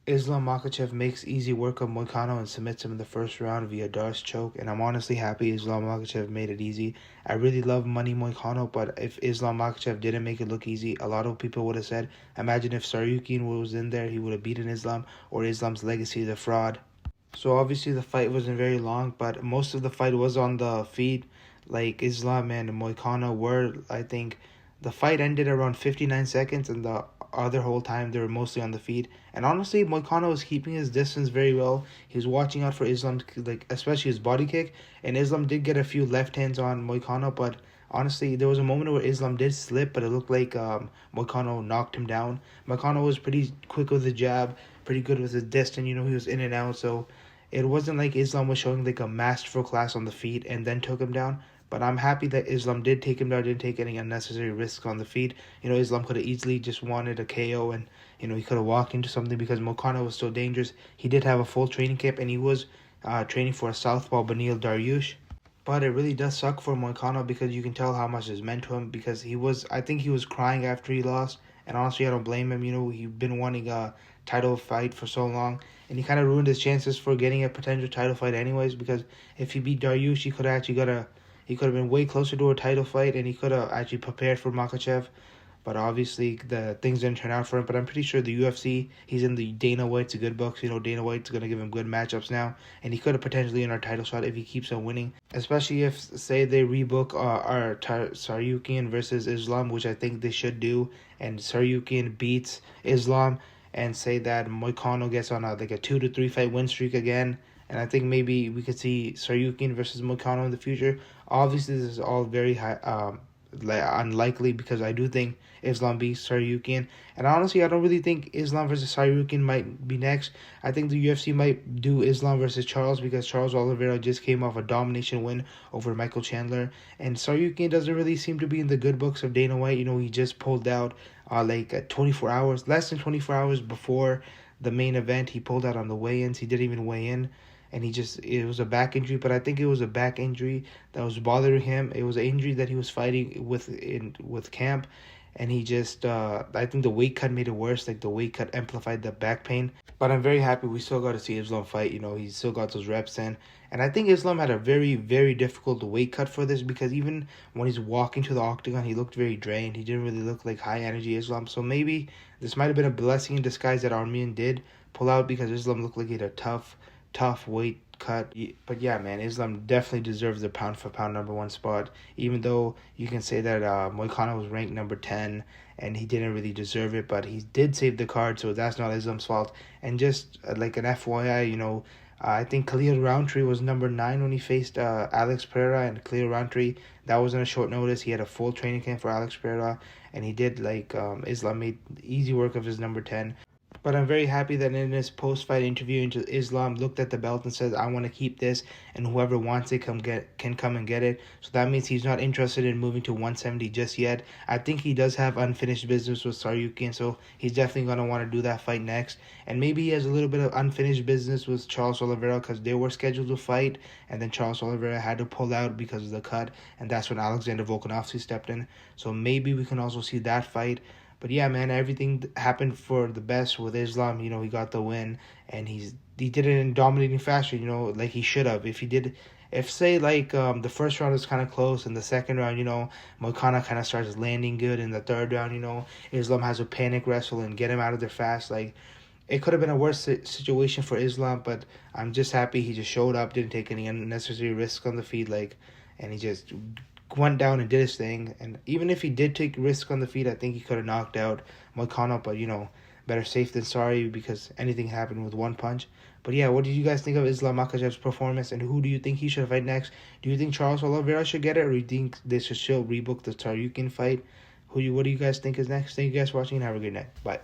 Islam Makhachev makes easy work of Moicano and submits him in the first round via Darce choke, and I'm honestly happy Islam Makhachev made it easy. I really love Money Moicano, but if Islam Makhachev didn't make it look easy, a lot of people would have said, imagine if Saryukin was in there, he would have beaten Islam, or Islam's legacy is a fraud. So obviously the fight wasn't very long, but most of the fight was on the feet. Like Islam and Moicano were, I think, the fight ended around 59 seconds, and the other whole time they were mostly on the feet. And honestly, Moicano was keeping his distance very well. He was watching out for Islam, like especially his body kick. And Islam did get a few left hands on Moicano, but honestly, there was a moment where Islam did slip, but it looked like Moicano knocked him down. Moicano was pretty quick with the jab, pretty good with his distance. He was in and out, so it wasn't like Islam was showing like a masterful class on the feet and then took him down. But I'm happy that Islam did take him down, didn't take any unnecessary risks on the feet. Islam could have easily just wanted a KO, and he could have walked into something because Moicano was still dangerous. He did have a full training camp, and he was training for a southpaw Benil Dariush. But it really does suck for Moicano because you can tell how much is meant to him, because I think he was crying after he lost. And honestly, I don't blame him. He'd been wanting a title fight for so long, and he kind of ruined his chances for getting a potential title fight anyways, because if he beat Dariush, he could have been way closer to a title fight, and he could have actually prepared for Makhachev. But obviously, the things didn't turn out for him. But I'm pretty sure the UFC, he's in the Dana White's good books. Dana White's going to give him good matchups now. And he could have potentially earned a title shot if he keeps on winning. Especially if, say, they rebook Saryukin versus Islam, which I think they should do. And Saryukin beats Islam. And say that Moicano gets on a 2 to 3 fight win streak again. And I think maybe we could see Saryukin versus Moicano in the future. Obviously, this is all very unlikely, because I do think Islam beats Saryukin. And honestly, I don't really think Islam versus Saryukin might be next. I think the UFC might do Islam versus Charles, because Charles Oliveira just came off a domination win over Michael Chandler. And Saryukin doesn't really seem to be in the good books of Dana White. He just pulled out 24 hours, less than 24 hours before the main event. He pulled out on the weigh-ins. He didn't even weigh in. And it was a back injury, but I think it was a back injury that was bothering him. It was an injury that he was fighting with camp, and he just, I think the weight cut made it worse. Like, the weight cut amplified the back pain. But I'm very happy we still got to see Islam fight. He still got those reps in. And I think Islam had a very, very difficult weight cut for this, because even when he's walking to the octagon, he looked very drained. He didn't really look like high-energy Islam. So maybe this might have been a blessing in disguise that Armian did pull out, because Islam looked like he had a tough weight cut. But yeah, man, Islam definitely deserves the pound for pound #1 spot, even though you can say that Moicano was ranked number 10 and he didn't really deserve it, but he did save the card, so that's not Islam's fault. And just like an FYI, I think Khalil Roundtree was number 9 when he faced Alex Pereira, and Khalil Roundtree, that wasn't a short notice. He had a full training camp for Alex Pereira, and he did Islam made easy work of his number 10. But I'm very happy that in his post-fight interview, Islam looked at the belt and said, I want to keep this, and whoever wants it can come and get it. So that means he's not interested in moving to 170 just yet. I think he does have unfinished business with Saryukin, so he's definitely going to want to do that fight next. And maybe he has a little bit of unfinished business with Charles Oliveira, because they were scheduled to fight, and then Charles Oliveira had to pull out because of the cut, and that's when Alexander Volkanovski stepped in. So maybe we can also see that fight. But yeah, man, everything happened for the best with Islam. He got the win, and he did it in dominating fashion, like he should have. If say the first round is kind of close, and the second round, Moicano kind of starts landing good, in the third round, Islam has a panic wrestle and get him out of there fast. Like, it could have been a worse situation for Islam, but I'm just happy he just showed up, didn't take any unnecessary risks on the feet, and he just went down and did his thing. And even if he did take risk on the feet, I think he could have knocked out Moicano, but better safe than sorry, because anything happened with one punch. But yeah, what did you guys think of Islam Makhachev's performance, and who do you think he should fight next? Do you think Charles Oliveira should get it, or do you think they should still rebook the Saryukin fight? What do you guys think is next? Thank you guys for watching, and have a good night. Bye.